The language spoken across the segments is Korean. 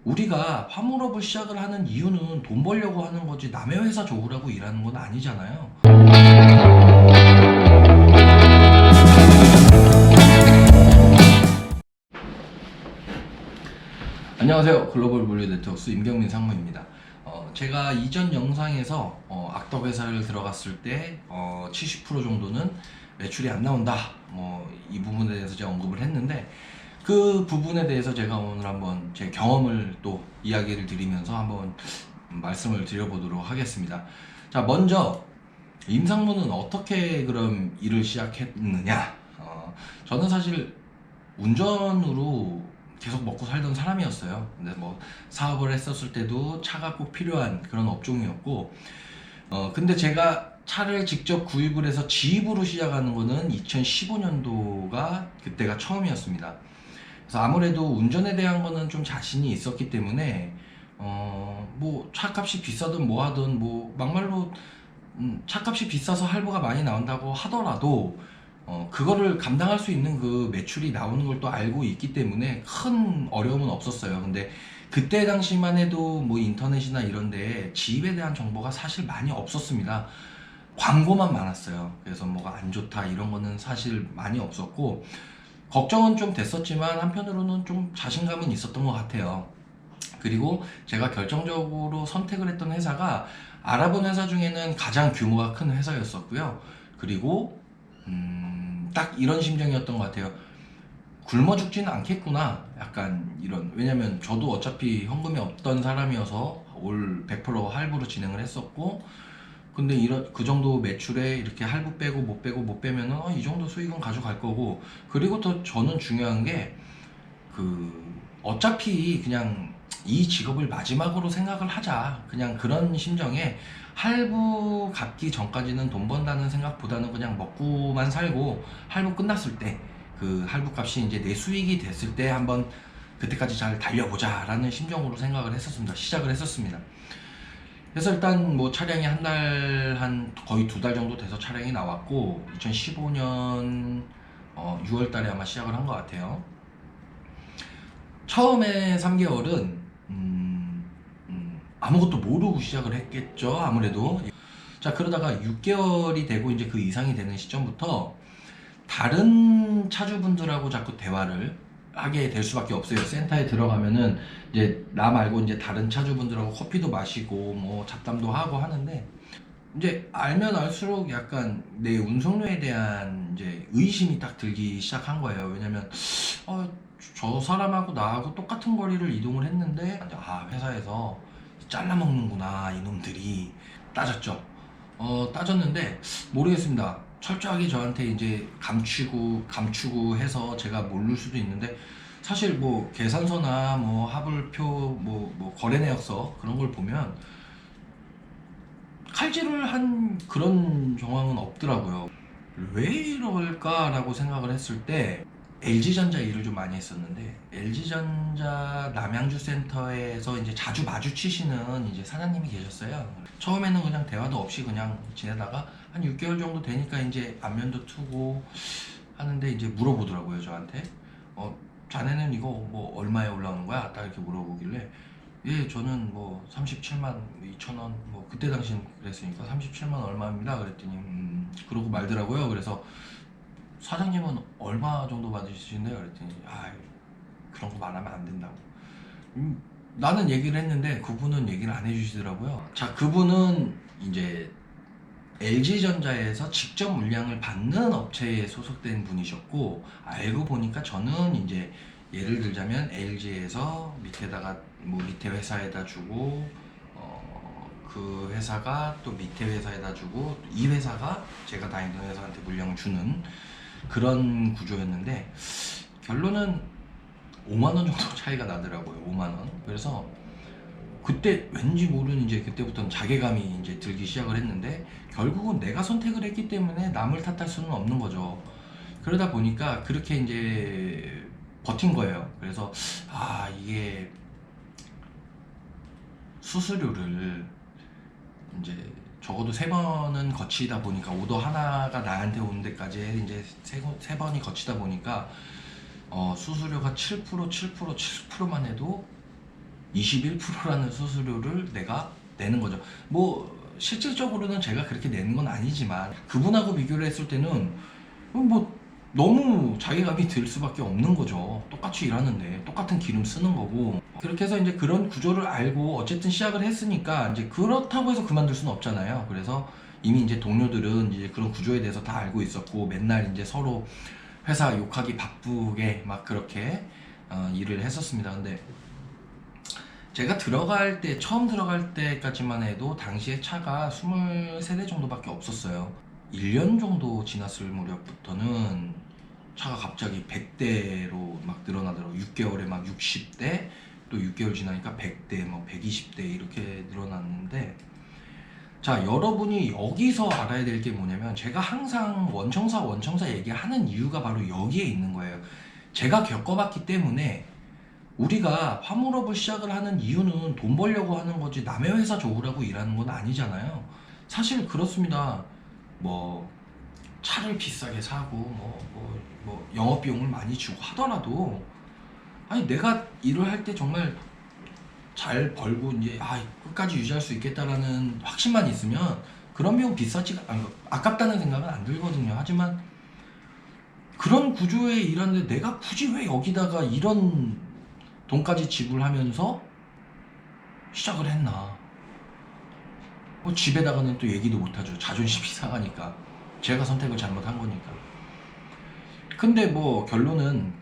우리가 화물업을 시작을 하는 이유는 돈 벌려고 하는 거지 남의 회사 좋으라고 일하는 건 아니잖아요. 안녕하세요. 글로벌 물류 네트워크스 임경민 상무입니다. 제가 이전 영상에서 악덕 회사를 들어갔을 때 70% 정도는 매출이 안 나온다. 이 부분에 대해서 제가 언급을 했는데 그 부분에 대해서 제가 오늘 한번 제 경험을 또 이야기를 드리면서 한번 말씀을 드려보도록 하겠습니다. 자, 먼저 임상무는 어떻게 그럼 일을 시작했느냐? 저는 사실 운전으로 계속 먹고 살던 사람이었어요. 근데 뭐 사업을 했었을 때도 차가 꼭 필요한 그런 업종이었고, 근데 제가 차를 직접 구입을 해서 지입으로 시작하는 거는 2015년도가 그때가 처음이었습니다. 그래서 아무래도 운전에 대한 거는 좀 자신이 있었기 때문에 뭐 차값이 비싸든 뭐 하든 뭐 막말로 차값이 비싸서 할부가 많이 나온다고 하더라도 그거를 감당할 수 있는 그 매출이 나오는 걸 또 알고 있기 때문에 큰 어려움은 없었어요. 근데 그때 당시만 해도 뭐 인터넷이나 이런데 지입에 대한 정보가 사실 많이 없었습니다. 광고만 많았어요. 그래서 뭐가 안 좋다 이런 거는 사실 많이 없었고, 걱정은 좀 됐었지만 한편으로는 좀 자신감은 있었던 것 같아요. 그리고 제가 결정적으로 선택을 했던 회사가 알아본 회사 중에는 가장 규모가 큰 회사였었고요. 그리고 딱 이런 심정이었던 것 같아요. 굶어 죽지는 않겠구나. 약간 이런. 왜냐면 저도 어차피 현금이 없던 사람이어서 올 100% 할부로 진행을 했었고, 근데 이런 그 정도 매출에 이렇게 할부 빼고 못 빼고 못 빼면은 이 정도 수익은 가져갈 거고, 그리고 또 저는 중요한 게 어차피 그냥 이 직업을 마지막으로 생각을 하자, 그냥 그런 심정에 할부 갚기 전까지는 돈 번다는 생각보다는 그냥 먹고만 살고, 할부 끝났을 때 그 할부 값이 이제 내 수익이 됐을 때 한번 그때까지 잘 달려보자 라는 심정으로 생각을 했었습니다. 시작을 했었습니다. 그래서 일단 뭐 차량이 한 거의 2달 정도 돼서 차량이 나왔고, 2015년 6월 달에 아마 시작을 한 것 같아요. 처음에 3개월은 아무것도 모르고 시작을 했겠죠, 아무래도. 자, 그러다가 6개월이 되고 이제 그 이상이 되는 시점부터 다른 차주분들하고 자꾸 대화를 하게 될 수밖에 없어요. 센터에 들어가면은 이제 나 말고 이제 다른 차주분들하고 커피도 마시고 뭐 잡담도 하고 하는데, 이제 알면 알수록 약간 내 운송료에 대한 이제 의심이 딱 들기 시작한 거예요. 왜냐면 저 사람하고 나하고 똑같은 거리를 이동을 했는데 회사에서 잘라먹는구나 이놈들이. 따졌죠. 따졌는데 모르겠습니다. 철저하게 저한테 이제 감추고 해서 제가 모를 수도 있는데, 사실 뭐 계산서나 뭐 하불표 뭐 거래 내역서 그런 걸 보면 칼질을 한 그런 정황은 없더라고요. 왜 이럴까라고 생각을 했을 때 LG전자 일을 좀 많이 했었는데, LG전자 남양주 센터에서 이제 자주 마주치시는 이제 사장님이 계셨어요. 처음에는 그냥 대화도 없이 그냥 지내다가 한 6개월 정도 되니까 이제 안면도 트고 하는데 이제 물어보더라고요, 저한테. 자네는 이거 뭐 얼마에 올라오는 거야? 딱 이렇게 물어보길래, 예, 저는 뭐 37만 2천 원, 뭐 그때 당시엔 그랬으니까 37만 얼마입니다. 그랬더니 그러고 말더라고요. 그래서 사장님은 얼마 정도 받으시는데요? 그랬더니 그런 거 말하면 안 된다고. 나는 얘기를 했는데 그분은 얘기를 안 해주시더라고요. 자, 그분은 이제 LG전자에서 직접 물량을 받는 업체에 소속된 분이셨고, 알고 보니까 저는 이제 예를 들자면 LG에서 밑에다가 뭐 밑에 회사에다 주고, 그 회사가 또 밑에 회사에다 주고, 이 회사가 제가 다니던 회사한테 물량을 주는 그런 구조였는데, 결론은 5만 원 정도 차이가 나더라고요. 5만 원. 그래서 그때 왠지 모르는 이제 그때부터는 자괴감이 이제 들기 시작을 했는데, 결국은 내가 선택을 했기 때문에 남을 탓할 수는 없는 거죠. 그러다 보니까 그렇게 이제 버틴 거예요. 그래서 이게 수수료를 이제 적어도 3번은 거치다 보니까, 오더 하나가 나한테 오는 데까지 이제 세 번이 거치다 보니까 수수료가 7%, 7%, 7%만 해도 21%라는 수수료를 내가 내는 거죠. 뭐 실질적으로는 제가 그렇게 내는 건 아니지만 그분하고 비교를 했을 때는 뭐 너무 자괴감이 들 수밖에 없는 거죠. 똑같이 일하는데 똑같은 기름 쓰는 거고. 그렇게 해서 이제 그런 구조를 알고 어쨌든 시작을 했으니까 이제 그렇다고 해서 그만둘 수는 없잖아요. 그래서 이미 이제 동료들은 이제 그런 구조에 대해서 다 알고 있었고 맨날 이제 서로 회사 욕하기 바쁘게 막 그렇게 일을 했었습니다. 근데 제가 처음 들어갈 때까지만 해도 당시에 차가 23대 정도밖에 없었어요. 1년 정도 지났을 무렵부터는 차가 갑자기 100대로 막 늘어나더라고요. 6개월에 막 60대, 또 6개월 지나니까 100대, 뭐 120대 이렇게 늘어났는데, 자, 여러분이 여기서 알아야 될 게 뭐냐면, 제가 항상 원청사 얘기하는 이유가 바로 여기에 있는 거예요. 제가 겪어봤기 때문에 우리가 화물업을 시작을 하는 이유는 돈 벌려고 하는 거지 남의 회사 좋으라고 일하는 건 아니잖아요. 사실 그렇습니다. 뭐 차를 비싸게 사고 뭐 영업비용을 많이 주고 하더라도 아니 내가 일을 할 때 정말 잘 벌고 이제 끝까지 유지할 수 있겠다라는 확신만 있으면 그런 비용 아깝다는 생각은 안 들거든요. 하지만 그런 구조에 일하는데 내가 굳이 왜 여기다가 이런 돈까지 지불하면서 시작을 했나. 뭐 집에다가는 또 얘기도 못하죠. 자존심이 상하니까. 제가 선택을 잘못한 거니까. 근데 뭐 결론은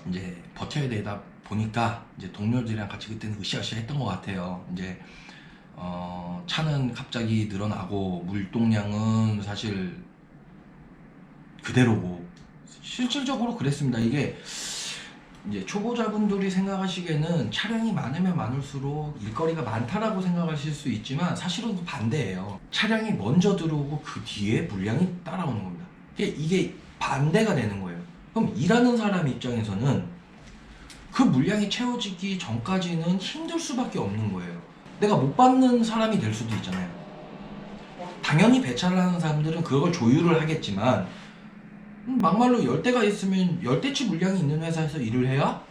이제 버텨야 되다 보니까 이제 동료들이랑 같이 그때는 으쌰으쌰 했던 것 같아요. 이제 차는 갑자기 늘어나고 물동량은 사실 그대로고 실질적으로 그랬습니다. 이게 이제 초보자분들이 생각하시기에는 차량이 많으면 많을수록 일거리가 많다라고 생각하실 수 있지만 사실은 반대예요. 차량이 먼저 들어오고 그 뒤에 물량이 따라오는 겁니다. 이게 반대가 되는 거예요. 그럼 일하는 사람 입장에서는 그 물량이 채워지기 전까지는 힘들 수밖에 없는 거예요. 내가 못 받는 사람이 될 수도 있잖아요. 당연히 배차를 하는 사람들은 그걸 조율을 하겠지만 막말로 10대가 있으면 10대치 물량이 있는 회사에서 일을 해야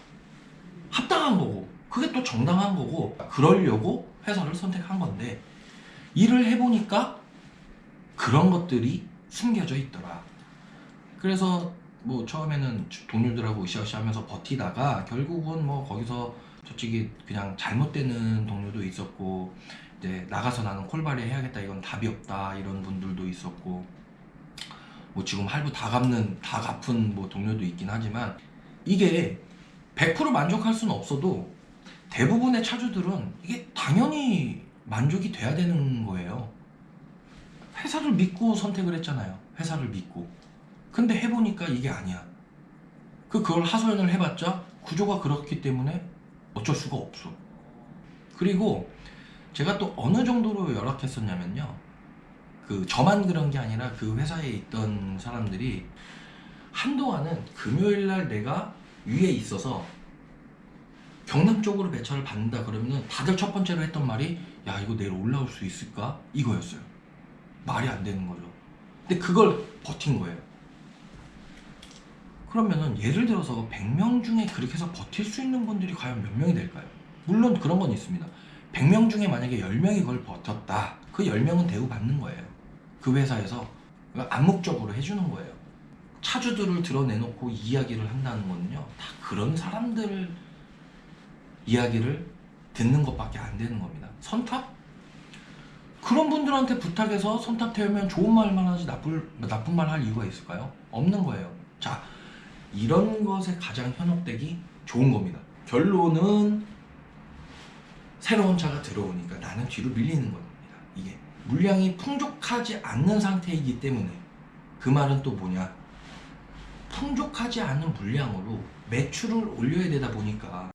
합당한 거고 그게 또 정당한 거고 그러려고 회사를 선택한 건데 일을 해보니까 그런 것들이 숨겨져 있더라. 그래서 뭐 처음에는 동료들하고 으쌰으쌰 하면서 버티다가 결국은 뭐 거기서 솔직히 그냥 잘못되는 동료도 있었고 이제 나가서 나는 콜발이 해야겠다 이건 답이 없다 이런 분들도 있었고 뭐 지금 할부 다 갚은 뭐 동료도 있긴 하지만 이게 100% 만족할 수는 없어도 대부분의 차주들은 이게 당연히 만족이 돼야 되는 거예요. 회사를 믿고 선택을 했잖아요. 회사를 믿고. 근데 해보니까 이게 아니야. 그걸 하소연을 해봤자 구조가 그렇기 때문에 어쩔 수가 없어. 그리고 제가 또 어느 정도로 열악했었냐면요. 저만 그런 게 아니라 그 회사에 있던 사람들이 한동안은 금요일날 내가 위에 있어서 경남 쪽으로 배차를 받는다 그러면 다들 첫 번째로 했던 말이 야 이거 내일 올라올 수 있을까? 이거였어요. 말이 안 되는 거죠. 근데 그걸 버틴 거예요. 그러면은 예를 들어서 100명 중에 그렇게 해서 버틸 수 있는 분들이 과연 몇 명이 될까요? 물론 그런 건 있습니다. 100명 중에 만약에 10명이 그걸 버텼다. 그 10명은 대우받는 거예요. 그 회사에서 암묵적으로 해주는 거예요. 차주들을 드러내놓고 이야기를 한다는 거는요. 다 그런 사람들 이야기를 듣는 것밖에 안 되는 겁니다. 선탑? 그런 분들한테 부탁해서 선탑 태우면 좋은 말만 하지 나쁜 말 할 이유가 있을까요? 없는 거예요. 자, 이런 것에 가장 현혹되기 좋은 겁니다. 결론은 새로운 차가 들어오니까 나는 뒤로 밀리는 겁니다. 이게 물량이 풍족하지 않는 상태이기 때문에 그 말은 또 뭐냐? 풍족하지 않은 물량으로 매출을 올려야 되다 보니까